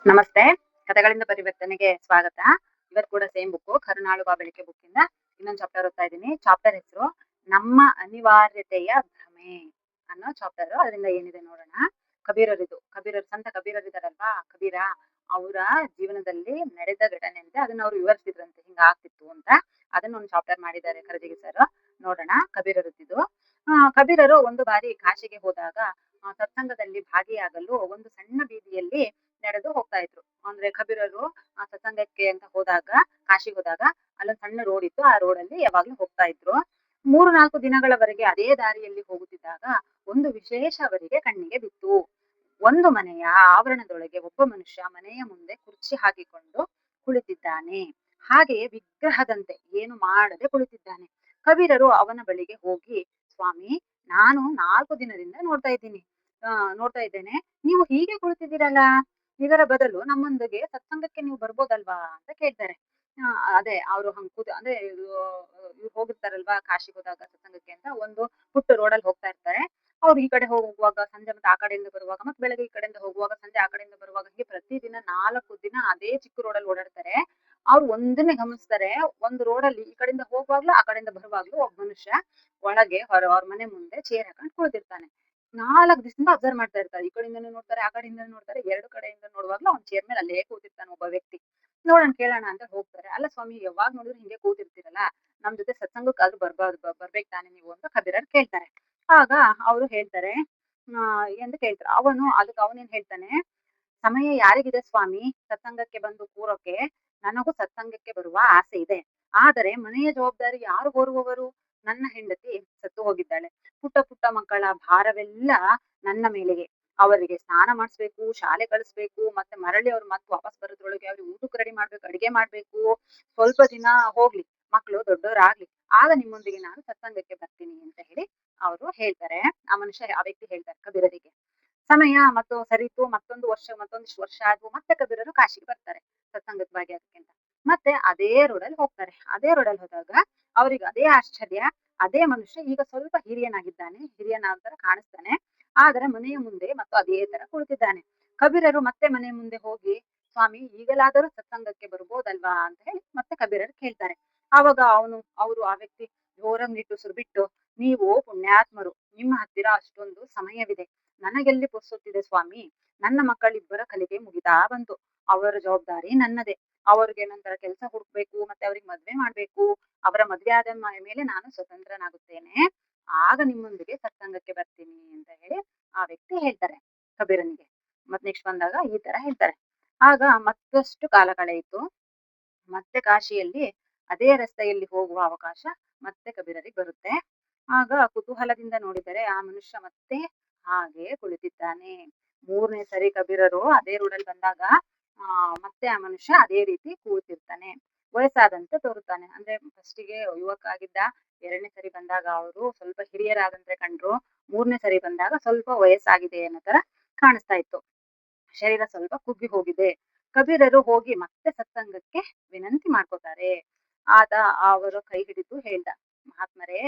ನಮಸ್ತೆ. ಕಥೆಗಳಿಂದ ಪರಿವರ್ತನೆಗೆ ಸ್ವಾಗತ. ಇವತ್ತು ಕೂಡ ಸೇಮ್ ಬುಕ್ಕು ಕರುಣಾಳು ಬಾ ಬೆಳಕೆ ಬುಕ್ಕಿಂದ ಇನ್ನೊಂದು ಚಾಪ್ಟರ್ ಓದ್ತಾ ಇದ್ದೀನಿ. ಚಾಪ್ಟರ್ ಹೆಸರು ನಮ್ಮ ಅನಿವಾರ್ಯತೆಯ ಭ್ರಮೆ ಅನ್ನೋ ಚಾಪ್ಟರ್. ಅದರಿಂದ ಏನಿದೆ ನೋಡೋಣ. ಕಬೀರರು ಸಂತ ಕಬೀರರಿದಾರಲ್ವಾ, ಕಬೀರ ಅವರ ಜೀವನದಲ್ಲಿ ನಡೆದ ಘಟನೆ ಅಂತೆ. ಅದನ್ನ ಅವ್ರು ವಿವರಿಸಿದ್ರಂತೆ, ಹಿಂಗ ಆಗ್ತಿತ್ತು ಅಂತ. ಅದನ್ನ ಒಂದು ಚಾಪ್ಟರ್ ಮಾಡಿದ್ದಾರೆ ಖರಜಗಿ ಸರ್. ನೋಡೋಣ ಕಬೀರರದ್ದು. ಕಬೀರರು ಒಂದು ಬಾರಿ ಕಾಶಿಗೆ ಹೋದಾಗ ಸತ್ಸಂಗದಲ್ಲಿ ಭಾಗಿಯಾಗಲು ಒಂದು ಸಣ್ಣ ಬೀದಿಯಲ್ಲಿ ನಡೆದು ಹೋಗ್ತಾ ಇದ್ರು. ಅಂದ್ರೆ ಕಬೀರರು ಸತ್ಸಂಗಕ್ಕೆ ಅಂತ ಹೋದಾಗ, ಕಾಶಿಗೆ ಹೋದಾಗ ಅಲ್ಲೊಂದು ಸಣ್ಣ ರೋಡ್ ಇತ್ತು. ಆ ರೋಡಲ್ಲಿ ಯಾವಾಗ್ಲೂ ಹೋಗ್ತಾ ಇದ್ರು. 3-4 ದಿನಗಳವರೆಗೆ ಅದೇ ದಾರಿಯಲ್ಲಿ ಹೋಗುತ್ತಿದ್ದಾಗ ಒಂದು ವಿಶೇಷ ಅವರಿಗೆ ಕಣ್ಣಿಗೆ ಬಿತ್ತು. ಒಂದು ಮನೆಯ ಆವರಣದೊಳಗೆ ಒಬ್ಬ ಮನುಷ್ಯ ಮನೆಯ ಮುಂದೆ ಕುರ್ಚಿ ಹಾಕಿಕೊಂಡು ಕುಳಿತಿದ್ದಾನೆ. ಹಾಗೆಯೇ ವಿಗ್ರಹದಂತೆ ಏನು ಮಾಡದೆ ಕುಳಿತಿದ್ದಾನೆ. ಕಬೀರರು ಅವನ ಬಳಿಗೆ ಹೋಗಿ, ಸ್ವಾಮಿ, ನಾನು 4 ದಿನದಿಂದ ನೋಡ್ತಾ ಇದ್ದೇನೆ, ನೀವು ಹೀಗೆ ಕುಳಿತಿದ್ದೀರಲ್ಲ, ಇದರ ಬದಲು ನಮ್ಮೊಂದಿಗೆ ಸತ್ಸಂಗಕ್ಕೆ ನೀವು ಬರ್ಬೋದಲ್ವಾ ಅಂತ ಕೇಳ್ತಾರೆ. ಅದೇ ಅವರು ಹಂಗ್ ಅಂದ್ರೆ ಇವ್ರು ಹೋಗಿರ್ತಾರಲ್ವಾ ಕಾಶಿಗೆ ಹೋದಾಗ ಸತ್ಸಂಗಕ್ಕೆ ಅಂತ, ಒಂದು ಪುಟ್ಟ ರೋಡಲ್ಲಿ ಹೋಗ್ತಾ ಇರ್ತಾರೆ. ಅವ್ರು ಈ ಕಡೆ ಹೋಗುವಾಗ ಸಂಜೆ, ಮತ್ತೆ ಆ ಕಡೆಯಿಂದ ಬರುವಾಗ, ಮತ್ತೆ ಬೆಳಗ್ಗೆ ಈ ಕಡೆಯಿಂದ ಹೋಗುವಾಗ ಸಂಜೆ ಆ ಕಡೆಯಿಂದ ಬರುವಾಗ, ಹೀಗೆ ಪ್ರತಿದಿನ 4 ದಿನ ಅದೇ ಚಿಕ್ಕ ರೋಡಲ್ಲಿ ಓಡಾಡ್ತಾರೆ. ಅವ್ರು ಒಂದನ್ನೇ ಗಮನಿಸ್ತಾರೆ, ಒಂದು ರೋಡಲ್ಲಿ ಈ ಕಡೆಯಿಂದ ಹೋಗುವಾಗ್ಲೂ ಆ ಕಡೆಯಿಂದ ಬರುವಾಗ್ಲೂ ಒಬ್ಬ ಮನುಷ್ಯ ಒಳಗೆ ಅವ್ರ ಮನೆ ಮುಂದೆ ಚೇರ್ ಹಾಕೊಂಡು ಕುಳಿತಿರ್ತಾನೆ. 4 ದಿವಸದಿಂದ ಅಬ್ಸರ್ವ್ ಮಾಡ್ತಾ ಇರ್ತಾರೆ. ಈ ಕಡೆಯಿಂದನೂ ನೋಡ್ತಾರೆ, ಆ ಕಡೆಯಿಂದನೂ ನೋಡ್ತಾರೆ. 2 ಕಡೆಯಿಂದ ನೋಡುವಾಗ್ಲೂ ಅವ್ನ ಚೇರ್ ಮೇಲೆ ಅಲ್ಲೇ ಕೂತಿರ್ತಾನೆ ಒಬ್ಬ ವ್ಯಕ್ತಿ. ನೋಡೋಣ ಕೇಳೋಣ ಅಂತ ಹೋಗ್ತಾರೆ. ಅಲ್ಲ ಸ್ವಾಮಿ, ಯಾವಾಗ ನೋಡಿದ್ರು ಹಿಂಗೆ ಕೂತಿರ್ತೀರಲ್ಲ, ನಮ್ ಜೊತೆ ಸತ್ಸಂಗಕ್ಕಾದ್ರೂ ಬರ್ಬೇಕು ತಾನೆ ನೀವು ಅಂತ ಕಬೀರರ್ ಕೇಳ್ತಾರೆ. ಆಗ ಅವರು ಹೇಳ್ತಾರೆ, ಎಂದು ಕೇಳ್ತಾರೆ. ಅದಕ್ಕೆ ಅವನೇನ್ ಹೇಳ್ತಾನೆ, ಸಮಯ ಯಾರಿಗಿದೆ ಸ್ವಾಮಿ ಸತ್ಸಂಗಕ್ಕೆ ಬಂದು ಕೂರೋಕೆ? ನನಗೂ ಸತ್ಸಂಗಕ್ಕೆ ಬರುವ ಆಸೆ ಇದೆ. ಆದರೆ ಮನೆಯ ಜವಾಬ್ದಾರಿ ಯಾರು ಹೊರುವವರು? ನನ್ನ ಹೆಂಡತಿ ಸತ್ತು ಹೋಗಿದ್ದಾಳೆ. ಪುಟ್ಟ ಪುಟ್ಟ ಮಕ್ಕಳ ಭಾರವೆಲ್ಲ ನನ್ನ ಮೇಲೆಗೆ. ಅವರಿಗೆ ಸ್ನಾನ ಮಾಡಿಸ್ಬೇಕು, ಶಾಲೆ ಕಳಿಸ್ಬೇಕು, ಮತ್ತೆ ಮರಳಿ ಅವ್ರು ಮತ್ತೆ ವಾಪಸ್ ಬರೋದ್ರೊಳಗೆ ಅವ್ರಿಗೆ ಊಟಕ್ಕೆ ರೆಡಿ ಮಾಡ್ಬೇಕು, ಅಡಿಗೆ ಮಾಡ್ಬೇಕು. ಸ್ವಲ್ಪ ದಿನ ಹೋಗ್ಲಿ, ಮಕ್ಕಳು ದೊಡ್ಡವರಾಗ್ಲಿ, ಆಗ ನಿಮ್ಮೊಂದಿಗೆ ನಾನು ಸತ್ಸಂಗಕ್ಕೆ ಬರ್ತೀನಿ ಅಂತ ಹೇಳಿ ಅವರು ಹೇಳ್ತಾರೆ. ಆ ವ್ಯಕ್ತಿ ಹೇಳ್ತಾರೆ ಕಬೀರರಿಗೆ. ಸಮಯ ಮತ್ತು ಸರಿತು, ಮತ್ತೊಂದಿಷ್ಟು ವರ್ಷ ಆದ್ವು. ಮತ್ತೆ ಕಬೀರರು ಕಾಶಿಗೆ ಬರ್ತಾರೆ ಸತ್ಸಂಗಕ್ಕೆ ಭಾಗಿಯಾಗಕ್ಕೆ ಅಂತ. ಮತ್ತೆ ಅದೇ ರೋಡಲ್ಲಿ ಹೋಗ್ತಾರೆ. ಅದೇ ರೋಡಲ್ಲಿ ಹೋದಾಗ ಅವ್ರಿಗೆ ಅದೇ ಆಶ್ಚರ್ಯ. ಅದೇ ಮನುಷ್ಯ ಈಗ ಸ್ವಲ್ಪ ಹಿರಿಯನ ತರ ಕಾಣಿಸ್ತಾನೆ. ಆದರೆ ಮನೆಯ ಮುಂದೆ ಮತ್ತು ಅದೇ ತರ ಕುಳಿತಿದ್ದಾನೆ. ಕಬೀರರು ಮತ್ತೆ ಮನೆಯ ಮುಂದೆ ಹೋಗಿ, ಸ್ವಾಮಿ, ಈಗಲಾದರೂ ಸತ್ಸಂಗಕ್ಕೆ ಬರ್ಬೋದಲ್ವಾ ಅಂತ ಹೇಳಿ ಮತ್ತೆ ಕಬೀರರು ಕೇಳ್ತಾರೆ. ಆವಾಗ ಆ ವ್ಯಕ್ತಿ ಜೋರಾಗಿ ನಿಟ್ಟುಸಿರು ಬಿಟ್ಟು, ನೀವು ಪುಣ್ಯಾತ್ಮರು, ನಿಮ್ಮ ಹತ್ತಿರ ಅಷ್ಟೊಂದು ಸಮಯವಿದೆ, ನನಗೆಲ್ಲಿ ಪುರ್ಸೊತ್ತಿದೆ ಸ್ವಾಮಿ. ನನ್ನ ಮಕ್ಕಳಿಬ್ಬರ ಕಲಿಗೆ ಮುಗಿತಾ ಬಂತು. ಅವರ ಜವಾಬ್ದಾರಿ ನನ್ನದೇ. ಅವ್ರಿಗೆ ನಂತರ ಕೆಲಸ ಹುಡುಕ್ಬೇಕು, ಮತ್ತೆ ಅವ್ರಿಗೆ ಮದ್ವೆ ಮಾಡ್ಬೇಕು. ಅವರ ಮದ್ವೆ ಆದ ಮೇಲೆ ನಾನು ಸ್ವತಂತ್ರನಾಗುತ್ತೇನೆ. ಆಗ ನಿಮ್ಮೊಂದಿಗೆ ಸತ್ಸಂಗಕ್ಕೆ ಬರ್ತೀನಿ ಅಂತ ಹೇಳಿ ಆ ವ್ಯಕ್ತಿ ಹೇಳ್ತಾರೆ ಕಬೀರನಿಗೆ. ಮತ್ ನೆಕ್ಸ್ಟ್ ಬಂದಾಗ ಈ ತರ ಹೇಳ್ತಾರೆ. ಆಗ ಮತ್ತಷ್ಟು ಕಾಲ ಕಳೆಯಿತು. ಮತ್ತೆ ಕಾಶಿಯಲ್ಲಿ ಅದೇ ರಸ್ತೆಯಲ್ಲಿ ಹೋಗುವ ಅವಕಾಶ ಮತ್ತೆ ಕಬೀರರಿಗೆ ಬರುತ್ತೆ. ಆಗ ಕುತೂಹಲದಿಂದ ನೋಡಿದರೆ ಆ ಮನುಷ್ಯ ಮತ್ತೆ ಹಾಗೆ ಕುಳಿತಿದ್ದಾನೆ. 3ನೇ ಸರಿ ಕಬೀರರು ಅದೇ ರೋಡಲ್ಲಿ ಬಂದಾಗ ಮತ್ತೆ ಆ ಮನುಷ್ಯ ಅದೇ ರೀತಿ ಕೂತಿರ್ತಾನೆ. ವಯಸ್ಸಾದಂತೆ ತೋರುತ್ತಾನೆ. ಅಂದ್ರೆ ಫಸ್ಟಿಗೆ ಯುವಕ ಆಗಿದ್ದ, 2ನೇ ಸರಿ ಬಂದಾಗ ಅವರು ಸ್ವಲ್ಪ ಹಿರಿಯರಾದಂತೆ ಕಂಡ್ರು. 3ನೇ ಸರಿ ಬಂದಾಗ ಸ್ವಲ್ಪ ವಯಸ್ಸಾಗಿದೆ ಅನ್ನೋ ತರ ಕಾಣಿಸ್ತಾ ಇತ್ತು. ಶರೀರ ಸ್ವಲ್ಪ ಕುಗ್ಗಿ ಹೋಗಿದೆ. ಕಬೀರರು ಹೋಗಿ ಮತ್ತೆ ಸತ್ಸಂಗಕ್ಕೆ ವಿನಂತಿ ಮಾಡ್ಕೋತಾರೆ. ಆತ ಅವರು ಕೈ ಹಿಡಿದು ಹೇಳ್ದ, ಮಹಾತ್ಮರೇ,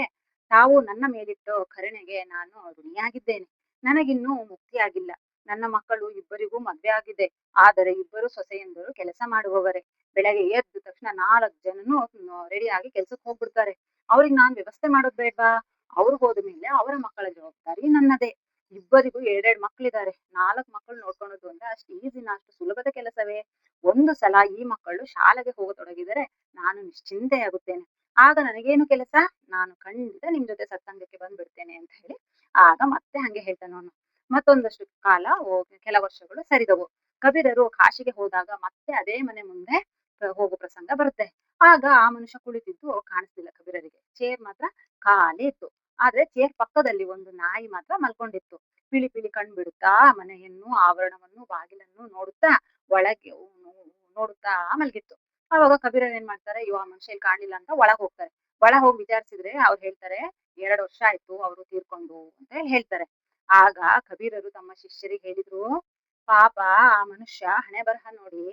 ತಾವು ನನ್ನ ಮೇಲಿಟ್ಟು ಕರುಣೆಗೆ ನಾನು ಋಣಿಯಾಗಿದ್ದೇನೆ. ನನಗಿನ್ನೂ ಮುಕ್ತಿಯಾಗಿಲ್ಲ. ನನ್ನ ಮಕ್ಕಳು ಇಬ್ಬರಿಗೂ ಮದ್ವೆ ಆಗಿದೆ. ಆದರೆ ಇಬ್ಬರು ಸೊಸೆಯಂದರು ಕೆಲಸ ಮಾಡುವವರೇ. ಬೆಳಗ್ಗೆ ಎದ್ದ ತಕ್ಷಣ 4 ಜನನು ರೆಡಿಯಾಗಿ ಕೆಲ್ಸಕ್ಕೆ ಹೋಗ್ಬಿಡ್ತಾರೆ. ಅವ್ರಿಗೆ ನಾನ್ ವ್ಯವಸ್ಥೆ ಮಾಡೋದ್ ಬೇಡ್ವಾ? ಅವ್ರು ಹೋದ ಮೇಲೆ ಅವರ ಮಕ್ಕಳ ಜವಾಬ್ದಾರಿ ನನ್ನದೇ. ಇಬ್ಬರಿಗೂ 2 ಮಕ್ಕಳಿದ್ದಾರೆ. 4 ಮಕ್ಕಳು ನೋಡ್ಕೊಳ್ಳೋದು ಅಂದ್ರೆ ಅಷ್ಟು ಈಸಿನ, ಅಷ್ಟು ಸುಲಭದ ಕೆಲಸವೇ? ಒಂದು ಸಲ ಈ ಮಕ್ಕಳು ಶಾಲೆಗೆ ಹೋಗತೊಡಗಿದರೆ ನಾನು ನಿಶ್ಚಿಂತೆಯಾಗುತ್ತೇನೆ. ಆಗ ನನಗೇನು ಕೆಲಸ? ನಾನು ಖಂಡಿತ ನಿಮ್ ಜೊತೆ ಸತ್ಸಂಗಕ್ಕೆ ಬಂದ್ಬಿಡ್ತೇನೆ ಅಂತ ಹೇಳಿ ಆಗ ಮತ್ತೆ ಹಂಗೆ ಹೇಳ್ತಾನೆ ಅವನು. ಮತ್ತೊಂದಷ್ಟು ಕಾಲ ಕೆಲ ವರ್ಷಗಳು ಸರಿದವು. ಕಬೀರರು ಕಾಶಿಗೆ ಹೋದಾಗ ಮತ್ತೆ ಅದೇ ಮನೆ ಮುಂದೆ ಹೋಗೋ ಪ್ರಸಂಗ ಬರುತ್ತೆ. ಆಗ ಆ ಮನುಷ್ಯ ಕುಳಿತಿದ್ದು ಕಾಣಿಸ್ತಿಲ್ಲ ಕಬೀರರಿಗೆ. ಚೇರ್ ಮಾತ್ರ ಖಾಲಿ ಇತ್ತು. ಆದ್ರೆ ಚೇರ್ ಪಕ್ಕದಲ್ಲಿ ಒಂದು ನಾಯಿ ಮಾತ್ರ ಮಲ್ಕೊಂಡಿತ್ತು. ಪಿಳಿ ಪಿಳಿ ಕಣ್ ಬಿಡುತ್ತಾ ಮನೆಯನ್ನು, ಆವರಣವನ್ನು, ಬಾಗಿಲನ್ನು ನೋಡುತ್ತಾ ಮಲಗಿತ್ತು. ಅವಾಗ ಕಬೀರರು ಏನ್ ಮಾಡ್ತಾರೆ, ಆ ಮನುಷ್ಯ ಇಲ್ಲಿ ಕಾಣಿಲ್ಲ ಅಂತ ಒಳಗ್ ಹೋಗ್ತಾರೆ. ಒಳಗ್ ಹೋಗಿ ವಿಚಾರಿಸಿದ್ರೆ ಅವ್ರು ಹೇಳ್ತಾರೆ, 2 ವರ್ಷ ಆಯ್ತು ಅವರು ತೀರ್ಕೊಂಡು ಅಂತ ಹೇಳ್ತಾರೆ. ಆಗ ಕಬೀರರು ತಮ್ಮ ಶಿಷ್ಯರಿಗೆ ಹೇಳಿದ್ರು, ಪಾಪ ಆ ಮನುಷ್ಯ ಹಣೆ ಬರಹ ನೋಡಿ,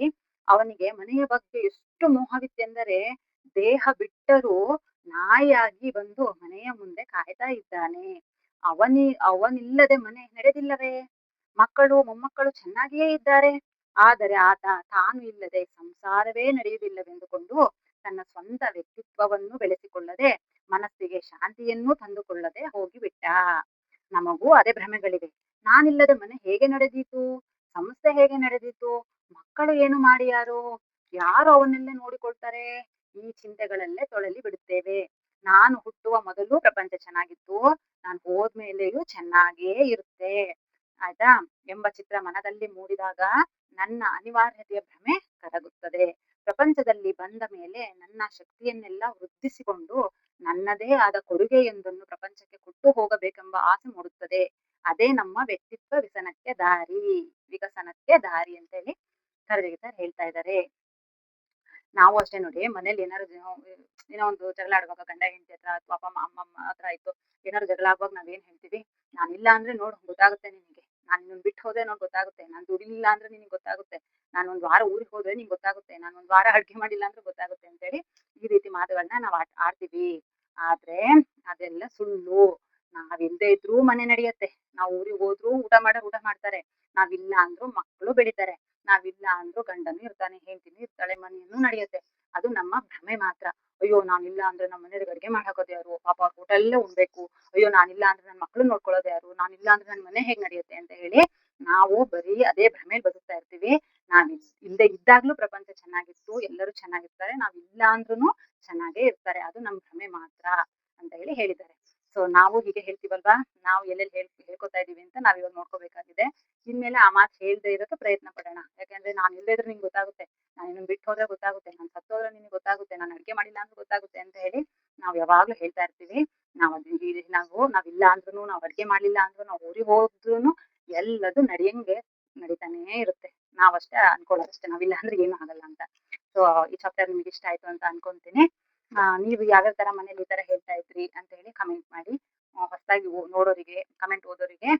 ಅವನಿಗೆ ಮನೆಯ ಬಗ್ಗೆ ಎಷ್ಟು ಮೋಹವಿತ್ತೆಂದರೆ ದೇಹ ಬಿಟ್ಟರೂ ನಾಯಿಯಾಗಿ ಬಂದು ಮನೆಯ ಮುಂದೆ ಕಾಯ್ತಾ ಇದ್ದಾನೆ. ಅವನಿಲ್ಲದೆ ಮನೆ ನಡೆದಿಲ್ಲವೇ? ಮಕ್ಕಳು ಮೊಮ್ಮಕ್ಕಳು ಚೆನ್ನಾಗಿಯೇ ಇದ್ದಾರೆ. ಆದರೆ ಆತ ತಾನು ಇಲ್ಲದೆ ಸಂಸಾರವೇ ನಡೆಯುವುದಿಲ್ಲವೆಂದುಕೊಂಡು ತನ್ನ ಸ್ವಂತ ವ್ಯಕ್ತಿತ್ವವನ್ನು ಬೆಳೆಸಿಕೊಳ್ಳದೆ ಮನಸ್ಸಿಗೆ ಶಾಂತಿಯನ್ನೂ ತಂದುಕೊಳ್ಳದೆ ಹೋಗಿಬಿಟ್ಟ. ನಮಗೂ ಅದೇ ಭ್ರಮೆಗಳಿವೆ. ನಾನಿಲ್ಲದೆ ಮನೆ ಹೇಗೆ ನಡೆದೀತು, ಸಂಸ್ಥೆ ಹೇಗೆ ನಡೆದೀತು, ಮಕ್ಕಳು ಏನು ಮಾಡಿಯಾರು, ಯಾರು ಅವನ್ನೆಲ್ಲ ನೋಡಿಕೊಳ್ತಾರೆ, ಈ ಚಿಂತೆಗಳಲ್ಲೇ ತೊಳಲಿ ಬಿಡುತ್ತೇವೆ. ನಾನು ಹುಟ್ಟುವ ಮೊದಲು ಪ್ರಪಂಚ ಚೆನ್ನಾಗಿತ್ತು, ನಾನು ಹೋದ್ಮೇಲೆಯೂ ಚೆನ್ನಾಗೇ ಇರುತ್ತೆ, ಆಯ್ತಾ ಎಂಬ ಚಿತ್ರ ಮನದಲ್ಲಿ ಮೂಡಿದಾಗ ನನ್ನ ಅನಿವಾರ್ಯತೆಯ ಭ್ರಮೆ ಕರಗುತ್ತದೆ. ಪ್ರಪಂಚದಲ್ಲಿ ಬಂದ ಮೇಲೆ ನನ್ನ ಶಕ್ತಿಯನ್ನೆಲ್ಲ ವೃದ್ಧಿಸಿಕೊಂಡು ನನ್ನದೇ ಆದ ಕೊಡುಗೆಯೊಂದನ್ನು ಪ್ರಪಂಚಕ್ಕೆ ಕೊಟ್ಟು ಹೋಗಬೇಕೆಂಬ ಆಸೆ ಮೂಡುತ್ತದೆ. ಅದೇ ನಮ್ಮ ವ್ಯಕ್ತಿತ್ವ ವಿಕಸನಕ್ಕೆ ದಾರಿ ಅಂತ ಹೇಳಿ ಕರಡಿಗರ್ ಹೇಳ್ತಾ ಇದ್ದಾರೆ. ನಾವು ಅಷ್ಟೇ ನೋಡಿ, ಮನೇಲಿ ಏನಾದ್ರು ಏನೋ ಒಂದು ಜಗಳ ಆಡುವಾಗ ಗಂಡ ಹೆಂಡತಿ ಹತ್ರ ಅಥವಾ ಅಪ್ಪ ಅಮ್ಮಮ್ಮ ಹತ್ರ ಆಯ್ತು, ಏನಾದ್ರು ಜಗಳ ಆಗುವಾಗ ನಾವೇನ್ ಹೇಳ್ತೀವಿ, ನಾನಿಲ್ಲ ಅಂದ್ರೆ ನೋಡು ಗೊತ್ತಾಗುತ್ತೆ ನಿನಗೆ, ನಾನು ನಿನ್ನ ಬಿಟ್ಟು ಹೋದ್ರೆ ನೋಡ್ ಗೊತ್ತಾಗುತ್ತೆ, ನಾನು ದುಡಿಲಿಲ್ಲ ಅಂದ್ರೆ ನಿನಗೆ ಗೊತ್ತಾಗುತ್ತೆ, ನಾನು ಒಂದ್ ವಾರ ಊರಿಗೆ ಹೋದ್ರೆ ನಿಂಗೆ ಗೊತ್ತಾಗುತ್ತೆ, ನಾನು ಒಂದ್ ವಾರ ಅಡ್ಗೆ ಮಾಡಿಲ್ಲ ಅಂದ್ರೆ ಗೊತ್ತಾಗುತ್ತೆ ಅಂತೇಳಿ ಈ ರೀತಿ ಮಾತುಗಳನ್ನ ನಾವು ಆಡ್ತೀವಿ. ಆದ್ರೆ ಅದೆಲ್ಲ ಸುಳ್ಳು. ನಾವಿಲ್ದೇ ಇದ್ರೂ ಮನೆ ನಡೆಯುತ್ತೆ, ನಾವು ಊರಿಗೆ ಹೋದ್ರೂ ಊಟ ಮಾಡ್ತಾರೆ, ನಾವಿಲ್ಲ ಅಂದ್ರೂ ಮಕ್ಕಳು ಬೆಳಿತಾರೆ, ನಾವಿಲ್ಲ ಅಂದ್ರೂ ಗಂಡನು ಇರ್ತಾನೆ, ಹೆಂಡತಿನೂ ಇರ್ತಾಳೆ, ಮನೆಯನ್ನು ನಡೆಯುತ್ತೆ. ಅದು ನಮ್ಮ ಭ್ರಮೆ ಮಾತ್ರ. ಅಯ್ಯೋ ನಾನಿಲ್ಲ ಅಂದ್ರೆ ನಮ್ಮ ಮನೆಯವ್ರಿಗೆ ಅಡ್ಗೆ ಮಾಡಾಕೋದು ಯಾರು, ಪಾಪ ಅವ್ರ ಊಟಲ್ಲೇ ಉಣ್ಬೇಕು, ಅಯ್ಯೋ ನಾನಿಲ್ಲ ಅಂದ್ರೆ ನನ್ನ ಮಕ್ಳು ನೋಡ್ಕೊಳ್ಳೋದು ಯಾರು, ನಾನಿಲ್ಲ ಅಂದ್ರೆ ನನ್ನ ಮನೆ ಹೇಗ್ ನಡೆಯುತ್ತೆ ಅಂತ ಹೇಳಿ ನಾವು ಬರೀ ಅದೇ ಭ್ರಮೇಲಿ ಬದುಕ್ತಾ ಇರ್ತೀವಿ. ನಾವ್ ಇಲ್ದೇ ಇದ್ದಾಗ್ಲೂ ಪ್ರಪಂಚ ಚೆನ್ನಾಗಿತ್ತು, ಎಲ್ಲರೂ ಚೆನ್ನಾಗಿರ್ತಾರೆ, ನಾವ್ ಇಲ್ಲ ಅಂದ್ರೂ ಚೆನ್ನಾಗೇ ಇರ್ತಾರೆ, ಅದು ನಮ್ ಭ್ರಮೆ ಮಾತ್ರ ಅಂತ ಹೇಳಿ ಹೇಳಿದ್ದಾರೆ. ಸೊ ನಾವು ಹೀಗೆ ಹೇಳ್ತೀವಲ್ವಾ, ನಾವು ಎಲ್ಲೆಲ್ಲಿ ಹೇಳ್ಕೊತಾ ಇದೀವಿ ಅಂತ ನಾವ್ ಇವಾಗ ನೋಡ್ಕೋಬೇಕಾಗಿದೆ. ಇನ್ಮೇಲೆ ಆ ಮಾತು ಹೇಳ್ದೇ ಇರೋಕೆ ಪ್ರಯತ್ನ ಪಡೋಣ. ಯಾಕಂದ್ರೆ ನಾನು ಇಲ್ಲದೇ ಇದ್ರೆ ನಿಂಗೆ ಗೊತ್ತಾಗುತ್ತೆ, ನಾನು ನಿನ್ನ ಬಿಟ್ಟು ಹೋದ್ರೆ ಗೊತ್ತಾಗುತ್ತೆ, ನಾನು ಸತ್ತೋದ್ರೆ ನಿನಗೆ ಗೊತ್ತಾಗುತ್ತೆ, ನಾನು ಅಡ್ಗೆ ಮಾಡಿಲ್ಲ ಅಂದ್ರೆ ಗೊತ್ತಾಗುತ್ತೆ ಅಂತ ಹೇಳಿ ನಾವು ಯಾವಾಗ್ಲೂ ಹೇಳ್ತಾ ಇರ್ತೀವಿ. ನಾವಿಲ್ಲ ಅಂದ್ರೂ, ನಾವು ಅಡ್ಗೆ ಮಾಡ್ಲಿಲ್ಲ ಅಂದ್ರೂ, ನಾವು ಊರಿಗೆ ಹೋದ್ರೂ ಎಲ್ಲದು ನಡೀತಾನೆ ಇರುತ್ತೆ. ನಾವಷ್ಟೇ ಅನ್ಕೊಳ್ಳೋದಷ್ಟೇ, ನಾವಿಲ್ಲ ಅಂದ್ರೆ ಏನು ಆಗಲ್ಲ ಅಂತ. ಸೊ ಈ ಚಾಪ್ಟರ್ ನಿಮ್ಗೆ ಇಷ್ಟ ಆಯ್ತು ಅಂತ ಅನ್ಕೊಂತೀನಿ. ನೀವು ಯಾವ್ಯಾವ ತರ ಮನೇಲಿ ಈ ತರ ಹೇಳ್ತಾ ಇದ್ರಿ ಅಂತ ಹೇಳಿ ಕಮೆಂಟ್ ಮಾಡಿ. ಹೊಸದಾಗಿ ನೋಡೋರಿಗೆ, ಕಮೆಂಟ್ ಓದೋರಿಗೆ